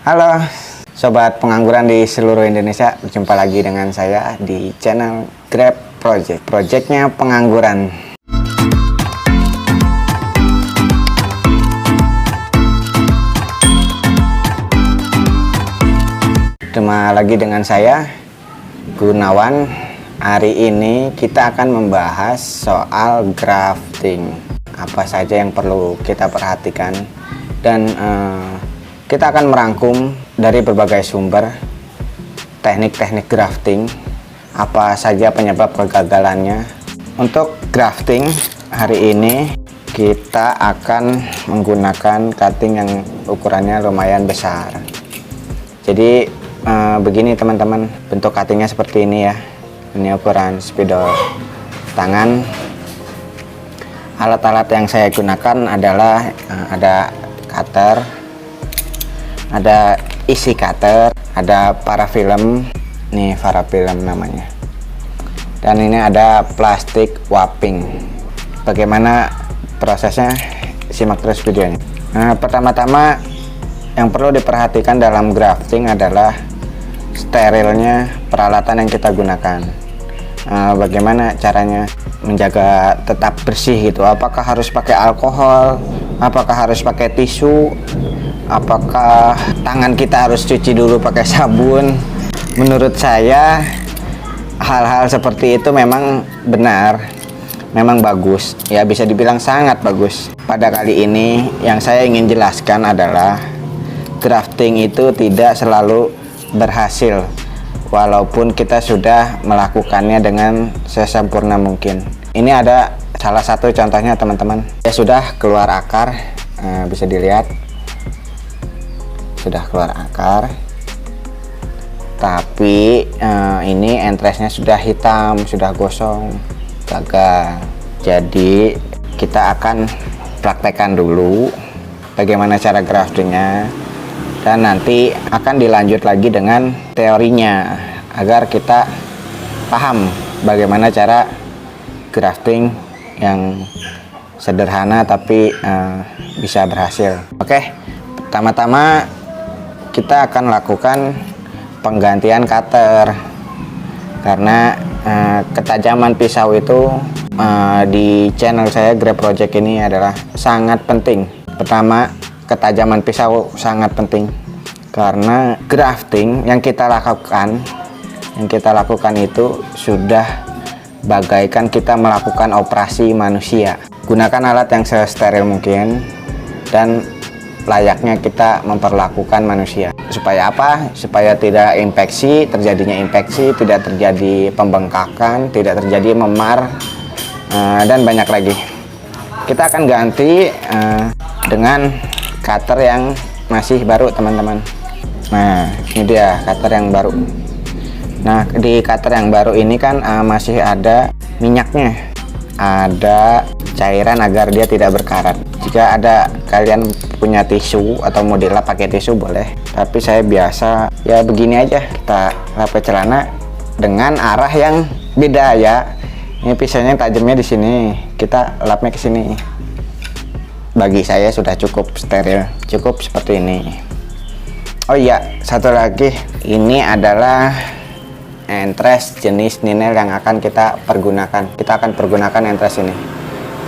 Halo Sobat Pengangguran di seluruh Indonesia, berjumpa lagi dengan saya di channel Grab Project. Projectnya pengangguran. Jumpa lagi dengan saya Gunawan. Hari ini kita akan membahas soal grafting. Apa saja yang perlu kita perhatikan, dan kita akan merangkum dari berbagai sumber teknik-teknik grafting, apa saja penyebab kegagalannya. Untuk grafting hari ini kita akan menggunakan cutting yang ukurannya lumayan besar. Jadi begini teman-teman, bentuk cuttingnya seperti ini ya. Ini ukuran spidol tangan. Alat-alat yang saya gunakan adalah ada cutter, ada isi cutter, ada parafilm, nih parafilm namanya, dan ini ada plastik wrapping. Bagaimana prosesnya? Simak terus videonya. Pertama-tama yang perlu diperhatikan dalam grafting adalah sterilnya peralatan yang kita gunakan. Bagaimana caranya menjaga tetap bersih gitu? Apakah harus pakai alkohol? Apakah harus pakai tisu? Apakah tangan kita harus cuci dulu pakai sabun? Menurut saya hal-hal seperti itu memang benar, memang bagus ya, bisa dibilang sangat bagus. Pada kali ini yang saya ingin jelaskan adalah grafting itu tidak selalu berhasil walaupun kita sudah melakukannya dengan sesempurna mungkin. Ini ada salah satu contohnya teman-teman, ya sudah keluar akar, bisa dilihat sudah keluar akar, tapi ini entresnya sudah hitam, sudah gosong, gagal. Jadi kita akan praktekkan dulu bagaimana cara graftingnya, dan nanti akan dilanjut lagi dengan teorinya agar kita paham bagaimana cara grafting yang sederhana tapi bisa berhasil. Oke, pertama-tama kita akan lakukan penggantian cutter karena ketajaman pisau itu di channel saya Grab Project ini adalah sangat penting. Pertama, ketajaman pisau sangat penting karena grafting yang kita lakukan itu sudah bagaikan kita melakukan operasi manusia. Gunakan alat yang sesteril mungkin dan layaknya kita memperlakukan manusia. Supaya apa? Supaya tidak terjadinya infeksi, tidak terjadi pembengkakan, tidak terjadi memar, dan banyak lagi. Kita akan ganti dengan cutter yang masih baru teman-teman. Nah, ini dia cutter yang baru. Nah, di cutter yang baru ini kan masih ada minyaknya, ada cairan agar dia tidak berkarat. Jika ada kalian punya tisu atau mau dilap pakai tisu boleh, tapi saya biasa ya begini aja, kita lap ke celana dengan arah yang beda ya. Ini pisaunya tajamnya di sini, kita lapnya ke sini. Bagi saya sudah cukup steril, cukup seperti ini. Oh iya, satu lagi, ini adalah entres jenis ninel yang akan kita pergunakan. Kita akan pergunakan entres ini.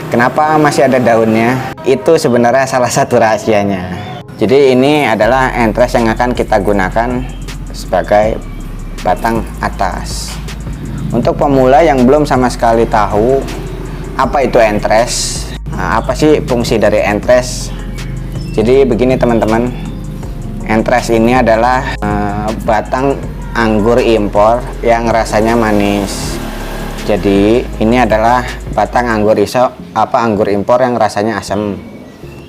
Kenapa masih ada daunnya? Itu sebenarnya salah satu rahasianya. Jadi ini adalah entres yang akan kita gunakan sebagai batang atas. Untuk pemula yang belum sama sekali tahu apa itu entres, apa sih fungsi dari entres? Jadi begini teman-teman, entres ini adalah batang anggur impor yang rasanya manis. Jadi ini adalah batang anggur anggur impor yang rasanya asam.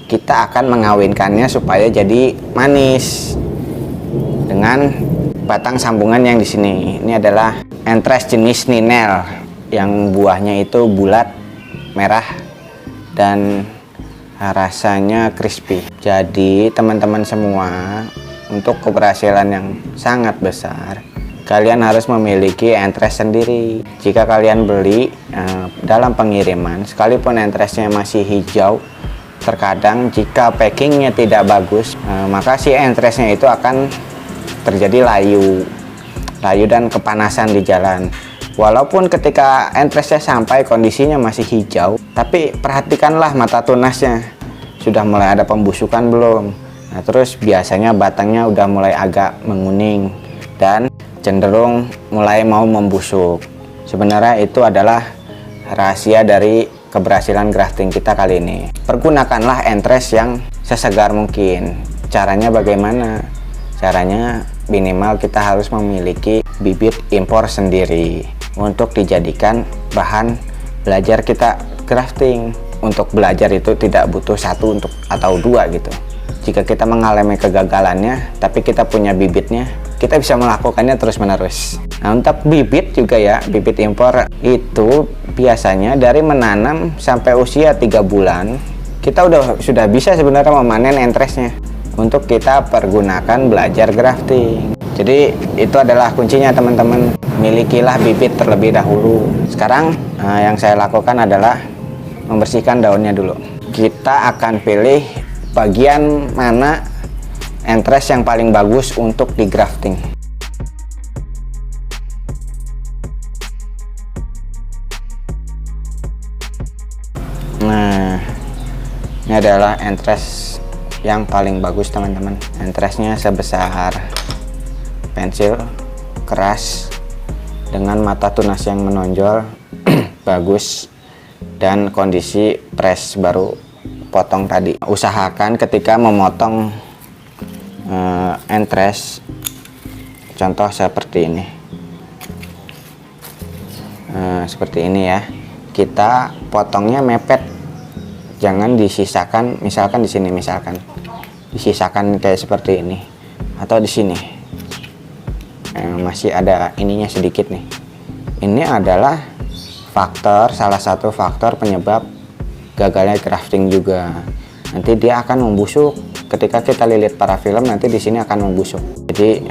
Kita akan mengawinkannya supaya jadi manis dengan batang sambungan yang di sini. Ini adalah entres jenis ninel yang buahnya itu bulat, merah, dan rasanya crispy. Jadi teman-teman semua, untuk keberhasilan yang sangat besar, kalian harus memiliki entres sendiri. Jika kalian beli dalam pengiriman, sekalipun entresnya masih hijau, Terkadang jika packingnya tidak bagus, maka si entresnya itu akan terjadi layu dan kepanasan di jalan. Walaupun ketika entresnya sampai kondisinya masih hijau, tapi perhatikanlah mata tunasnya sudah mulai ada pembusukan belum. Nah, terus biasanya batangnya udah mulai agak menguning dan cenderung mulai mau membusuk. Sebenarnya itu adalah rahasia dari keberhasilan grafting kita kali ini. Pergunakanlah entres yang sesegar mungkin. Caranya bagaimana? Caranya minimal kita harus memiliki bibit impor sendiri untuk dijadikan bahan belajar kita grafting. Untuk belajar itu tidak butuh satu atau dua gitu. Jika kita mengalami kegagalannya tapi kita punya bibitnya, kita bisa melakukannya terus menerus. Nah, untuk bibit juga ya, bibit impor itu biasanya dari menanam sampai usia 3 bulan kita sudah bisa sebenarnya memanen entresnya untuk kita pergunakan belajar grafting. Jadi itu adalah kuncinya teman-teman, milikilah bibit terlebih dahulu. Sekarang yang saya lakukan adalah membersihkan daunnya dulu. Kita akan pilih bagian mana entres yang paling bagus untuk di grafting. Nah, ini adalah entres yang paling bagus teman-teman. Entresnya sebesar pensil, keras, dengan mata tunas yang menonjol, bagus, dan kondisi press baru potong tadi. Usahakan ketika memotong entres, contoh seperti ini, seperti ini ya, kita potongnya mepet, jangan disisakan. Misalkan di sini, disisakan kayak seperti ini, atau di sini masih ada ininya sedikit nih. Ini adalah salah satu faktor penyebab gagalnya grafting juga. Nanti dia akan membusuk ketika kita lilit parafilm, nanti di sini akan membusuk. Jadi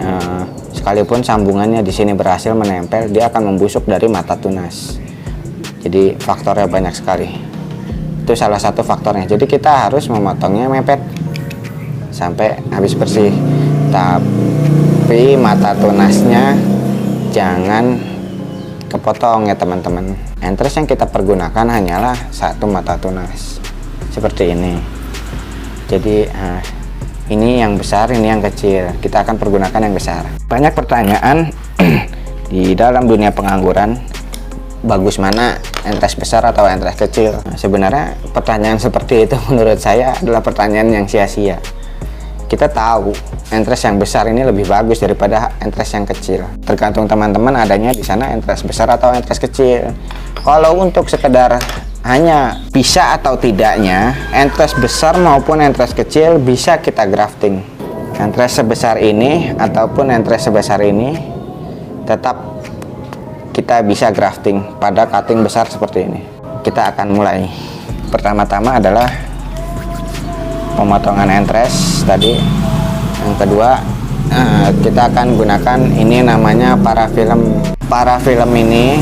sekalipun sambungannya di sini berhasil menempel, dia akan membusuk dari mata tunas. Jadi faktornya banyak sekali. Itu salah satu faktornya. Jadi kita harus memotongnya mepet sampai habis bersih. Tapi mata tunasnya jangan kepotong ya teman-teman. Entres yang kita pergunakan hanyalah satu mata tunas seperti ini. Jadi ini yang besar, ini yang kecil. Kita akan pergunakan yang besar. Banyak pertanyaan di dalam dunia pengangguran, bagus mana entres besar atau entres kecil? Nah, sebenarnya pertanyaan seperti itu menurut saya adalah pertanyaan yang sia-sia. Kita tahu entres yang besar ini lebih bagus daripada entres yang kecil. Tergantung teman-teman adanya di sana entres besar atau entres kecil. Kalau untuk sekedar hanya bisa atau tidaknya, entres besar maupun entres kecil bisa kita grafting. Entres sebesar ini ataupun entres sebesar ini tetap kita bisa grafting pada cutting besar seperti ini. Kita akan mulai. Pertama-tama adalah pemotongan entres tadi. Yang kedua, kita akan gunakan ini namanya parafilm. Parafilm ini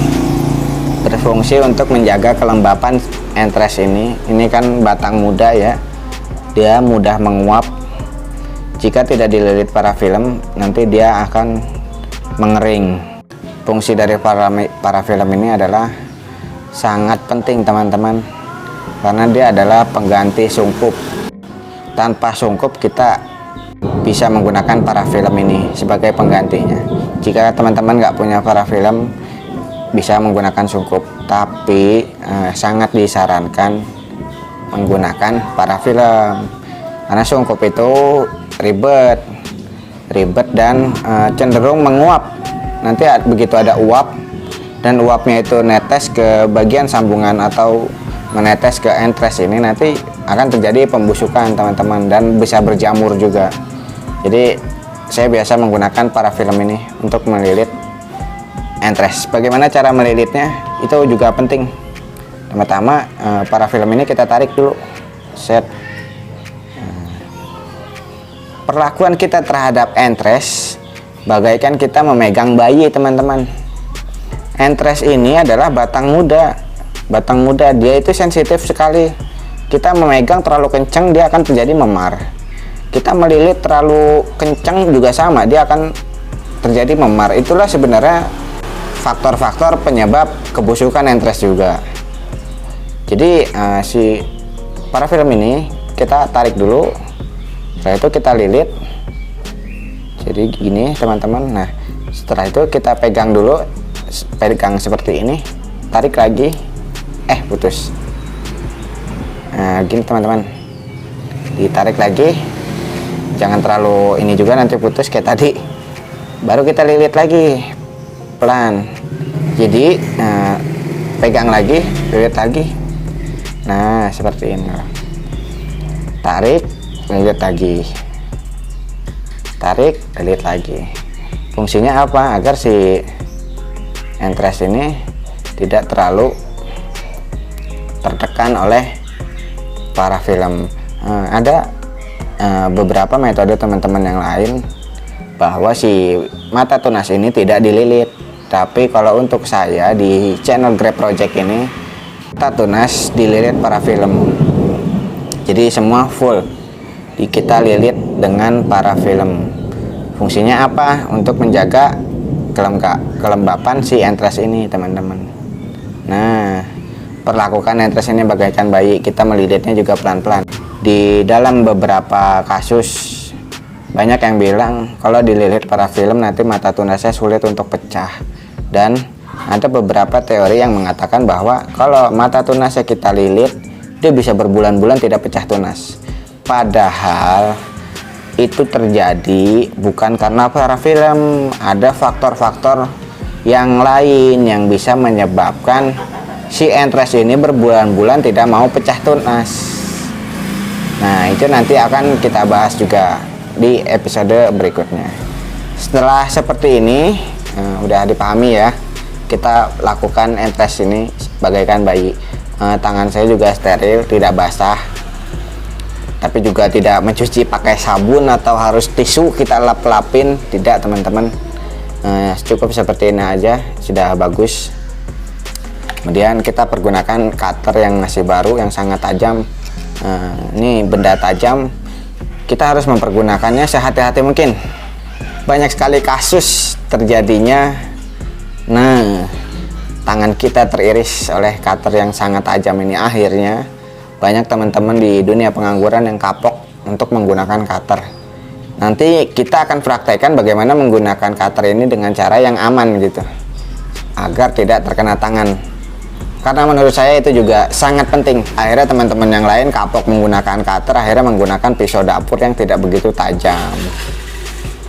berfungsi untuk menjaga kelembapan entres ini. Ini kan batang muda ya, dia mudah menguap. Jika tidak dililit parafilm, nanti dia akan mengering. Fungsi dari parafilm ini adalah sangat penting teman-teman, karena dia adalah pengganti sungkup. Tanpa sungkup kita bisa menggunakan parafilm ini sebagai penggantinya. Jika teman-teman nggak punya parafilm, bisa menggunakan sungkup, tapi sangat disarankan menggunakan parafilm karena sungkup itu ribet dan cenderung menguap. Nanti begitu ada uap dan uapnya itu netes ke bagian sambungan atau menetes ke entres ini, nanti akan terjadi pembusukan teman-teman dan bisa berjamur juga. Jadi saya biasa menggunakan parafilm ini untuk melilit entres. Bagaimana cara melilitnya itu juga penting. Pertama, parafilm ini kita tarik dulu, set. Perlakuan kita terhadap entres bagaikan kita memegang bayi teman-teman. Entres ini adalah batang muda. Batang muda dia itu sensitif sekali Kita memegang terlalu kencang, dia akan terjadi memar. Kita melilit terlalu kencang juga sama, dia akan terjadi memar. Itulah sebenarnya faktor-faktor penyebab kebusukan entres juga. Jadi si parafilm ini kita tarik dulu, setelah itu kita lilit. Jadi gini teman-teman. Nah setelah itu kita pegang dulu, pegang seperti ini, tarik lagi, putus. Nah gini teman-teman, ditarik lagi, jangan terlalu ini juga nanti putus kayak tadi. Baru kita lilit lagi pelan. Jadi pegang lagi, lilit lagi. Nah seperti ini, tarik, lilit lagi, tarik, lilit lagi. Fungsinya apa? Agar si entres ini tidak terlalu tertekan oleh parafilm. Ada beberapa metode teman-teman yang lain bahwa si mata tunas ini tidak dililit, tapi kalau untuk saya di channel Grab Project ini mata tunas dililit parafilm. Jadi semua full kita lilit dengan parafilm. Fungsinya apa? Untuk menjaga kelembapan si entres ini teman-teman. Nah perlakukan entres ini bagaikan bayi, kita melilitnya juga pelan-pelan. Di dalam beberapa kasus banyak yang bilang kalau dililit parafilm nanti mata tunasnya sulit untuk pecah, dan ada beberapa teori yang mengatakan bahwa kalau mata tunasnya kita lilit dia bisa berbulan-bulan tidak pecah tunas. Padahal itu terjadi bukan karena parafilm, ada faktor-faktor yang lain yang bisa menyebabkan si entres ini berbulan-bulan tidak mau pecah tunas. Nah itu nanti akan kita bahas juga di episode berikutnya. Setelah seperti ini udah dipahami ya, kita lakukan entres ini bagaikan bayi. Tangan saya juga steril, tidak basah, tapi juga tidak mencuci pakai sabun atau harus tisu kita lap-lapin, tidak teman-teman. Cukup seperti ini aja sudah bagus. Kemudian kita pergunakan cutter yang masih baru, yang sangat tajam. Ini benda tajam, kita harus mempergunakannya sehati-hati mungkin. Banyak sekali kasus terjadinya tangan kita teriris oleh cutter yang sangat tajam ini. Akhirnya banyak teman-teman di dunia pengangguran yang kapok untuk menggunakan cutter. Nanti kita akan praktekkan bagaimana menggunakan cutter ini dengan cara yang aman gitu, agar tidak terkena tangan. Karena menurut saya itu juga sangat penting. Akhirnya teman-teman yang lain kapok menggunakan cutter, akhirnya menggunakan pisau dapur yang tidak begitu tajam.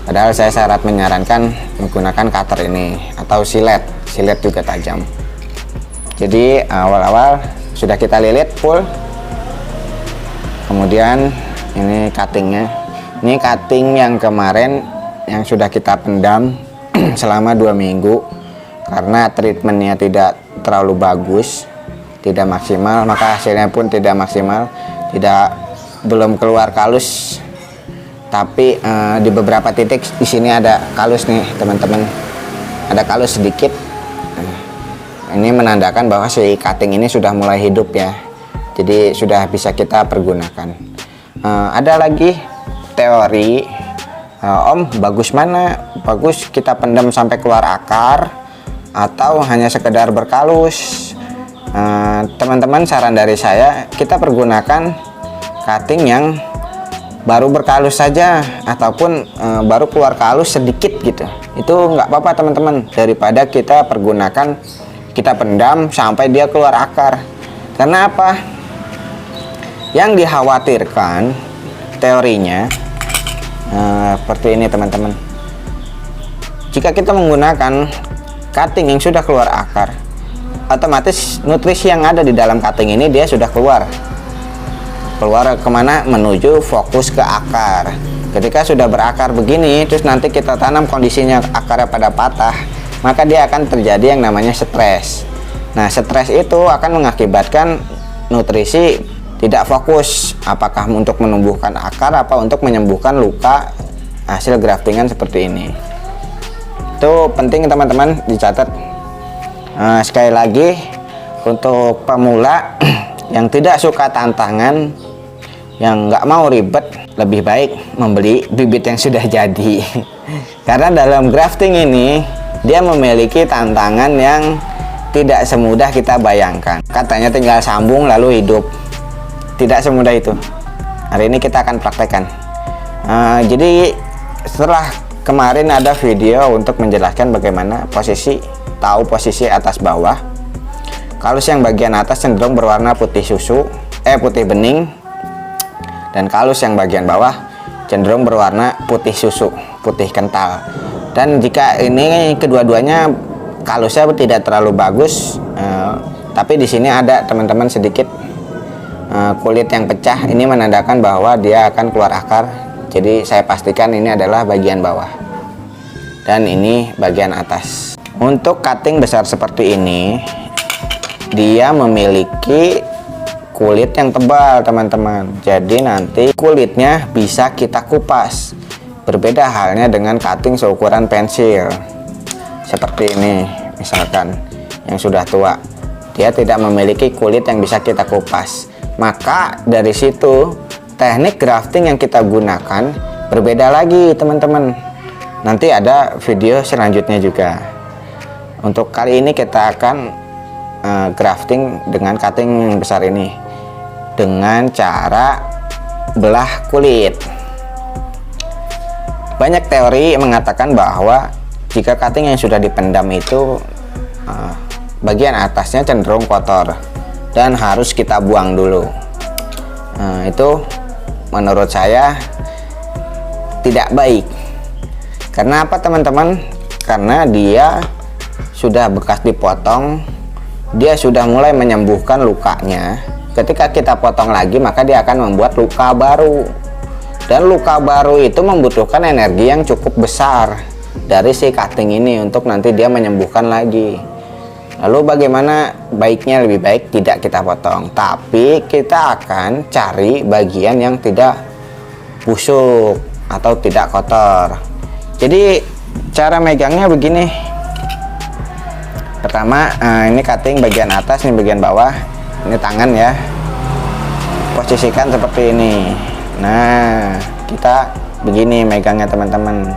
Padahal saya sangat menyarankan menggunakan cutter ini atau silet juga tajam. Jadi awal-awal sudah kita lilit full. Kemudian ini cuttingnya. Ini cutting yang kemarin yang sudah kita pendam selama 2 minggu karena treatmentnya tidak terlalu bagus, tidak maksimal, maka hasilnya pun tidak maksimal, belum keluar kalus. Tapi di beberapa titik di sini ada kalus nih teman-teman, ada kalus sedikit. Ini menandakan bahwa si cutting ini sudah mulai hidup ya, jadi sudah bisa kita pergunakan. Ada lagi teori, Om bagus mana? Bagus kita pendam sampai keluar akar atau hanya sekedar berkalus? Teman-teman, saran dari saya kita pergunakan cutting yang baru berkalus saja ataupun baru keluar kalus sedikit gitu. Itu nggak apa-apa teman-teman, daripada kita pergunakan, kita pendam sampai dia keluar akar. Karena apa? Yang dikhawatirkan teorinya seperti ini teman-teman. Jika kita menggunakan cutting yang sudah keluar akar, otomatis nutrisi yang ada di dalam cutting ini dia sudah keluar kemana? Menuju fokus ke akar. Ketika sudah berakar begini, terus nanti kita tanam kondisinya akarnya pada patah, maka dia akan terjadi yang namanya stres. Nah stres itu akan mengakibatkan nutrisi tidak fokus, apakah untuk menumbuhkan akar apa untuk menyembuhkan luka hasil graftingan seperti ini. Itu penting teman-teman dicatat. Sekali lagi untuk pemula Yang tidak suka tantangan, yang nggak mau ribet, lebih baik membeli bibit yang sudah jadi. Karena dalam grafting ini dia memiliki tantangan yang tidak semudah kita bayangkan. Katanya tinggal sambung lalu hidup, tidak semudah itu. Hari ini kita akan praktekkan. Jadi setelah kemarin ada video untuk menjelaskan bagaimana tahu posisi atas bawah. Kalus yang bagian atas cenderung berwarna putih susu, putih bening, dan kalus yang bagian bawah cenderung berwarna putih susu, putih kental. Dan jika ini kedua-duanya kalusnya tidak terlalu bagus, tapi di sini ada teman-teman sedikit kulit yang pecah, ini menandakan bahwa dia akan keluar akar. Jadi saya pastikan ini adalah bagian bawah dan ini bagian atas. Untuk cutting besar seperti ini, dia memiliki kulit yang tebal teman-teman, jadi nanti kulitnya bisa kita kupas. Berbeda halnya dengan cutting seukuran pensil seperti ini, misalkan yang sudah tua, dia tidak memiliki kulit yang bisa kita kupas. Maka dari situ teknik grafting yang kita gunakan berbeda lagi teman-teman. Nanti ada video selanjutnya juga. Untuk kali ini kita akan grafting dengan cutting yang besar ini dengan cara belah kulit. Banyak teori mengatakan bahwa jika cutting yang sudah dipendam itu bagian atasnya cenderung kotor dan harus kita buang dulu. Itu menurut saya tidak baik. Karena apa teman-teman? Karena dia sudah bekas dipotong, dia sudah mulai menyembuhkan lukanya. Ketika kita potong lagi, maka dia akan membuat luka baru, dan luka baru itu membutuhkan energi yang cukup besar dari si cutting ini untuk nanti dia menyembuhkan lagi. Lalu bagaimana baiknya? Lebih baik tidak kita potong, tapi kita akan cari bagian yang tidak busuk atau tidak kotor. Jadi cara megangnya begini. Pertama, ini cutting bagian atas, ini bagian bawah, ini tangan ya, posisikan seperti ini. Nah, kita begini megangnya teman-teman,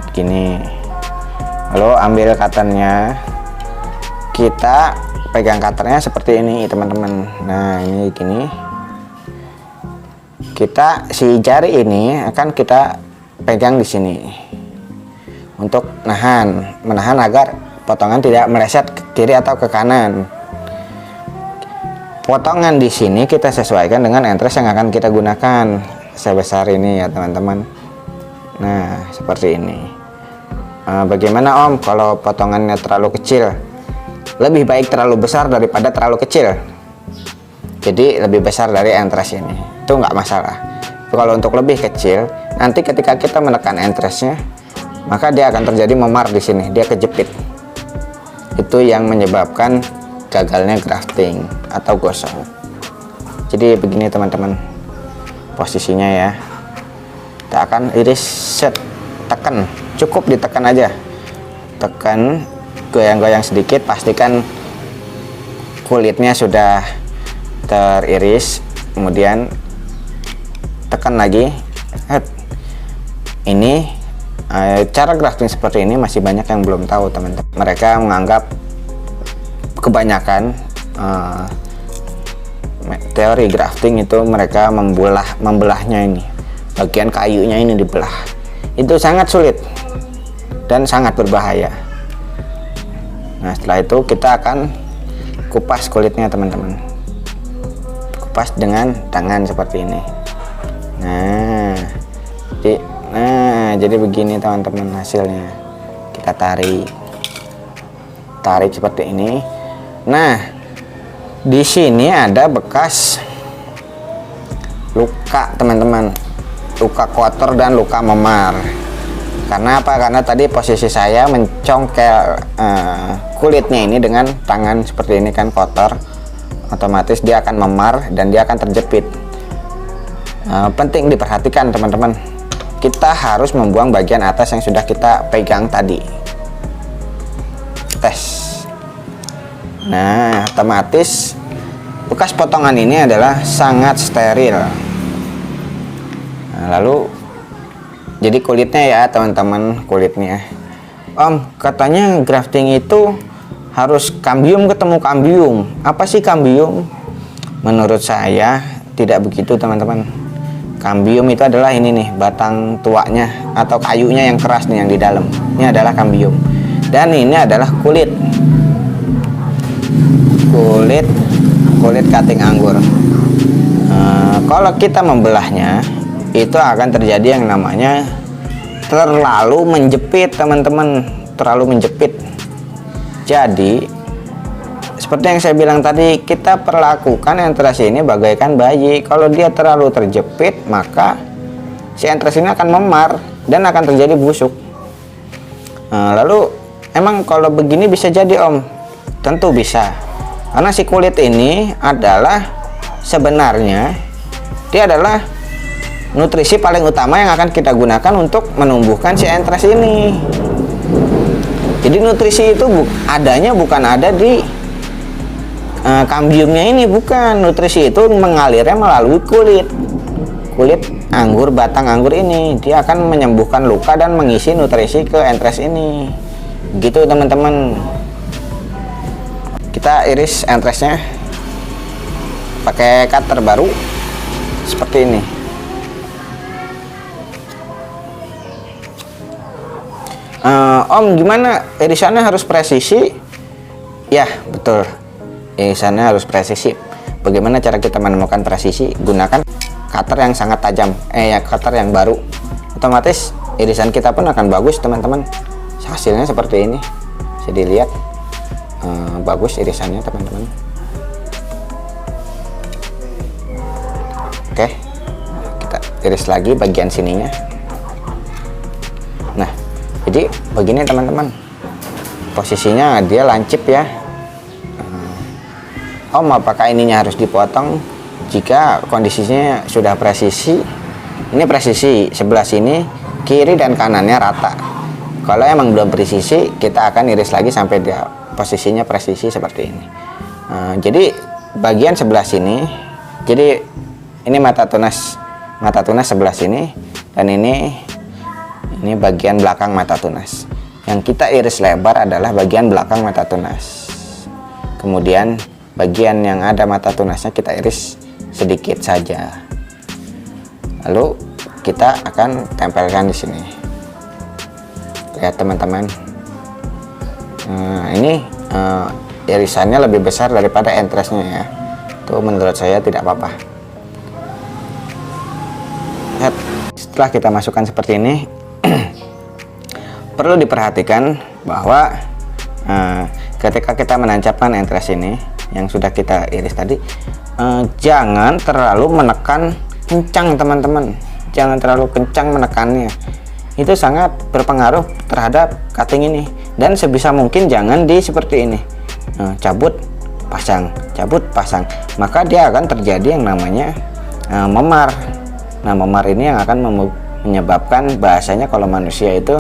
begini. Lalu ambil cutternya, kita pegang cutternya seperti ini teman-teman. Nah, ini gini, kita si jari ini akan kita pegang di sini untuk menahan agar potongan tidak meleset ke kiri atau ke kanan. Potongan di sini kita sesuaikan dengan entres yang akan kita gunakan sebesar ini ya teman-teman. Nah, seperti ini. Bagaimana Om kalau potongannya terlalu kecil? Lebih baik terlalu besar daripada terlalu kecil. Jadi lebih besar dari entres ini, itu nggak masalah. Tapi kalau untuk lebih kecil, nanti ketika kita menekan entresnya, maka dia akan terjadi memar di sini, dia kejepit. Itu yang menyebabkan gagalnya grafting atau gosong. Jadi begini teman-teman posisinya ya. Kita akan iris set, tekan, cukup ditekan aja, tekan, goyang-goyang sedikit, pastikan kulitnya sudah teriris, kemudian tekan lagi. Ini cara grafting seperti ini masih banyak yang belum tahu teman-teman. Mereka menganggap kebanyakan teori grafting itu mereka membelahnya ini, bagian kayunya ini dibelah. Itu sangat sulit dan sangat berbahaya. Nah, setelah itu kita akan kupas kulitnya teman-teman, kupas dengan tangan seperti ini. Jadi begini teman-teman hasilnya. Kita tarik seperti ini. Nah, di sini ada bekas luka teman-teman, luka kotor dan luka memar. Karena apa? Karena tadi posisi saya mencongkel kulitnya ini dengan tangan seperti ini kan kotor, otomatis dia akan memar dan dia akan terjepit. Penting diperhatikan teman-teman, kita harus membuang bagian atas yang sudah kita pegang tadi. Tes. Nah, otomatis bekas potongan ini adalah sangat steril. Nah, lalu jadi kulitnya ya teman-teman, kulitnya. Om, katanya grafting itu harus kambium ketemu kambium. Apa sih kambium? Menurut saya tidak begitu teman-teman. Kambium itu adalah ini nih, batang tuanya atau kayunya yang keras nih yang di dalam. Ini adalah kambium. Dan ini adalah kulit cutting anggur. Kalau kita membelahnya, itu akan terjadi yang namanya terlalu menjepit teman-teman, terlalu menjepit. Jadi seperti yang saya bilang tadi, kita perlakukan entres ini bagaikan bayi. Kalau dia terlalu terjepit, maka si entres ini akan memar dan akan terjadi busuk. Lalu emang kalau begini bisa jadi Om? Tentu bisa, karena si kulit ini adalah sebenarnya dia adalah nutrisi paling utama yang akan kita gunakan untuk menumbuhkan si entres ini. Jadi nutrisi itu adanya bukan ada di kambiumnya ini, bukan. Nutrisi itu mengalirnya melalui kulit anggur, batang anggur ini. Dia akan menyembuhkan luka dan mengisi nutrisi ke entres ini. Gitu teman-teman. Kita iris entresnya pakai cutter baru seperti ini. Om, gimana irisannya harus presisi? Ya betul, irisannya harus presisi. Bagaimana cara kita menemukan presisi? Gunakan cutter yang sangat tajam, cutter yang baru. Otomatis irisan kita pun akan bagus teman-teman. Hasilnya seperti ini, bisa dilihat. Bagus irisannya teman-teman. Oke, kita iris lagi bagian sininya. Nah, jadi begini teman-teman, posisinya dia lancip ya. Om, apakah ininya harus dipotong? Jika kondisinya sudah presisi, ini presisi sebelah sini, kiri dan kanannya rata. Kalau emang belum presisi, kita akan iris lagi sampai dia posisinya presisi seperti ini. Jadi bagian sebelah sini, jadi ini mata tunas sebelah sini, dan ini bagian belakang mata tunas. Yang kita iris lebar adalah bagian belakang mata tunas. Kemudian bagian yang ada mata tunasnya kita iris sedikit saja. Lalu kita akan tempelkan di sini. Lihat teman-teman. Ini irisannya lebih besar daripada entresnya ya. Itu menurut saya tidak apa-apa. Lihat, setelah kita masukkan seperti ini, perlu diperhatikan bahwa ketika kita menancapkan entres ini yang sudah kita iris tadi, jangan terlalu menekan kencang teman-teman. Jangan terlalu kencang menekannya. Itu sangat berpengaruh terhadap cutting ini. Dan sebisa mungkin jangan seperti ini, cabut pasang, maka dia akan terjadi yang namanya memar. Nah, memar ini yang akan menyebabkan bahasanya kalau manusia itu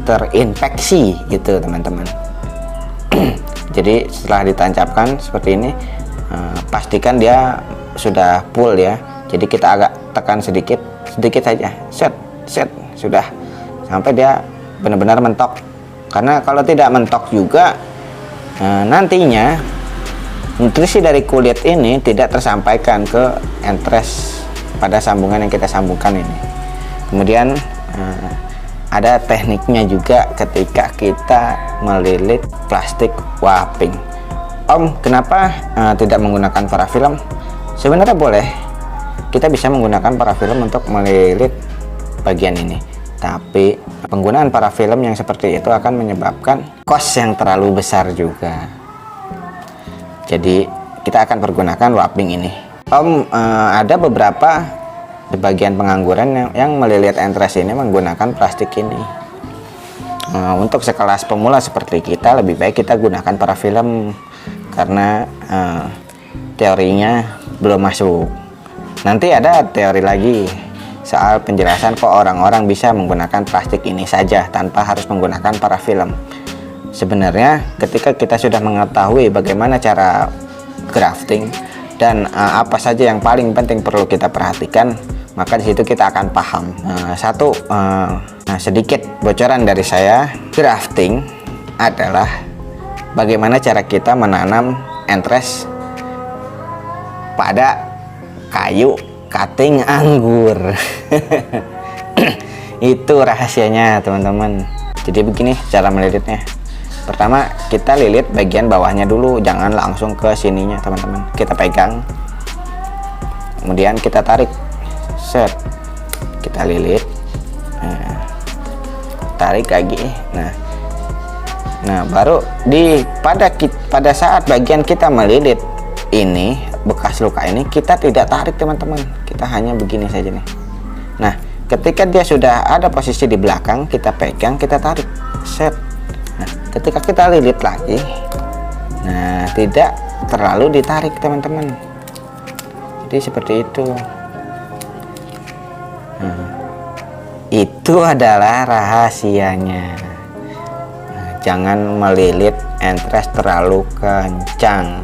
terinfeksi gitu teman-teman. Jadi setelah ditancapkan seperti ini, pastikan dia sudah full ya. Jadi kita agak tekan sedikit saja, set sudah sampai dia benar-benar mentok. Karena kalau tidak mentok juga, nantinya nutrisi dari kulit ini tidak tersampaikan ke entres pada sambungan yang kita sambungkan ini. Kemudian ada tekniknya juga ketika kita melilit plastik wrapping. Om, kenapa tidak menggunakan parafilm? Sebenarnya boleh, kita bisa menggunakan parafilm untuk melilit bagian ini, tapi penggunaan parafilm yang seperti itu akan menyebabkan cost yang terlalu besar juga. Jadi kita akan pergunakan wrapping ini. Om, ada beberapa di bagian pengangguran yang melilit entres ini menggunakan plastik ini. Untuk sekelas pemula seperti kita, lebih baik kita gunakan parafilm karena teorinya belum masuk. Nanti ada teori lagi soal penjelasan kok orang-orang bisa menggunakan plastik ini saja tanpa harus menggunakan parafilm. Sebenarnya ketika kita sudah mengetahui bagaimana cara grafting, dan apa saja yang paling penting perlu kita perhatikan, maka di situ kita akan paham. Sedikit bocoran dari saya, grafting adalah bagaimana cara kita menanam entres pada kayu cutting anggur. Itu rahasianya teman-teman. Jadi begini cara melilitnya. Pertama kita lilit bagian bawahnya dulu, jangan langsung ke sininya teman-teman. Kita pegang, kemudian kita tarik, set, kita lilit, tarik lagi. Nah baru pada saat bagian kita melilit ini, bekas luka ini, kita tidak tarik teman-teman, kita hanya begini saja nih. Nah ketika dia sudah ada posisi di belakang, kita pegang, kita tarik, set. Nah ketika kita lilit lagi, nah tidak terlalu ditarik teman-teman, jadi seperti itu. Itu adalah rahasianya. Jangan melilit entres terlalu kencang,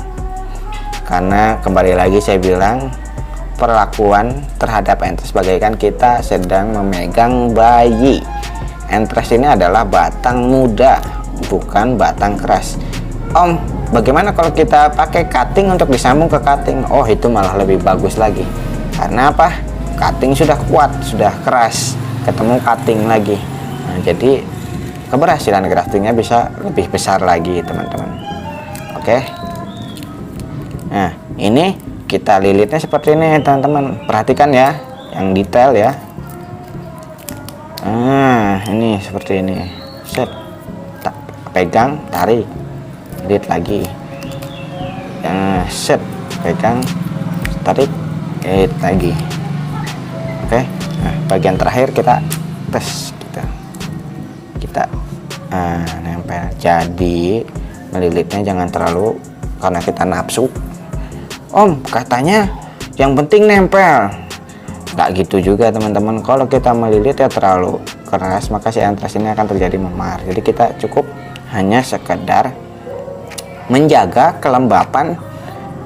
karena kembali lagi saya bilang, perlakuan terhadap entres bagaikan kita sedang memegang bayi. Entres ini adalah batang muda, bukan batang keras. Om, bagaimana kalau kita pakai cutting untuk disambung ke cutting? Oh, itu malah lebih bagus lagi. Karena apa? Cutting sudah kuat, sudah keras, ketemu cutting lagi. Nah, jadi keberhasilan graftingnya bisa lebih besar lagi teman-teman. Oke. Nah ini kita lilitnya seperti ini teman-teman, perhatikan ya yang detail ya. Ini seperti ini, set, pegang, tarik, lilit lagi, set, pegang, tarik, lilit lagi. Oke. Nah bagian terakhir kita tes, kita nempel. Jadi melilitnya jangan terlalu, karena kita nafsu. Om katanya yang penting nempel, nggak gitu juga teman-teman. Kalau kita melilit ya terlalu keras, maka si entres ini akan terjadi memar. Jadi kita cukup hanya sekedar menjaga kelembapan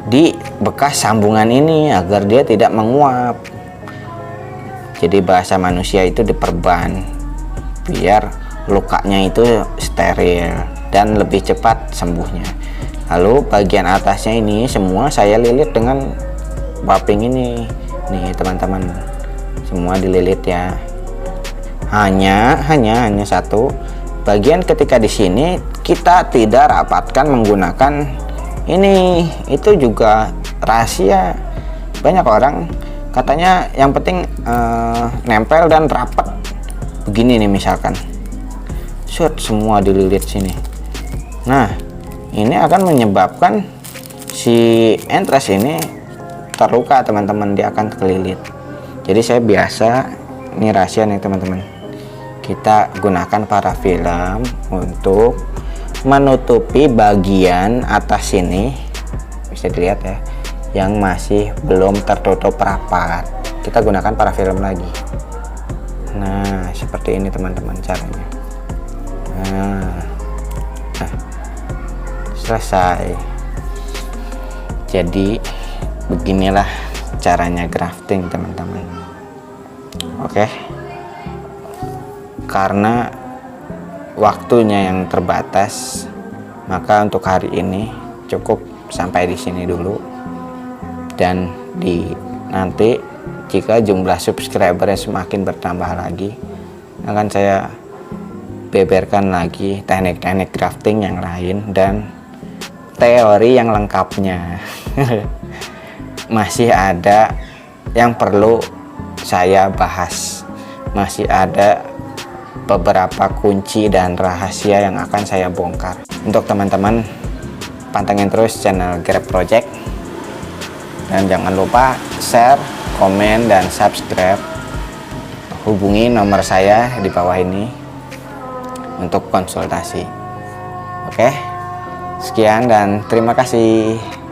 di bekas sambungan ini agar dia tidak menguap. Jadi bahasa manusia itu diperban biar lukanya itu steril dan lebih cepat sembuhnya. Lalu bagian atasnya ini semua saya lilit dengan waping ini nih teman-teman, semua dililit ya. Hanya satu bagian ketika di sini kita tidak rapatkan menggunakan ini, itu juga rahasia. Banyak orang katanya yang penting nempel dan rapat begini nih misalkan, shoot semua dililit sini. Nah ini akan menyebabkan si entres ini terluka teman-teman, dia akan kelilit. Jadi saya biasa, ini rahasia nih teman-teman, kita gunakan parafilm untuk menutupi bagian atas sini, bisa dilihat ya, yang masih belum tertutup rapat. Kita gunakan parafilm lagi. Nah seperti ini teman-teman caranya. Nah selesai. Jadi beginilah caranya grafting teman-teman. Oke. Karena waktunya yang terbatas, maka untuk hari ini cukup sampai di sini dulu. Dan nanti jika jumlah subscribernya semakin bertambah lagi, akan saya beberkan lagi teknik-teknik crafting yang lain dan teori yang lengkapnya. Masih ada yang perlu saya bahas, masih ada beberapa kunci dan rahasia yang akan saya bongkar. Untuk teman-teman, pantengin terus channel Grab Project dan jangan lupa share, komen, dan subscribe. Hubungi nomor saya di bawah ini untuk konsultasi. Oke, sekian dan terima kasih.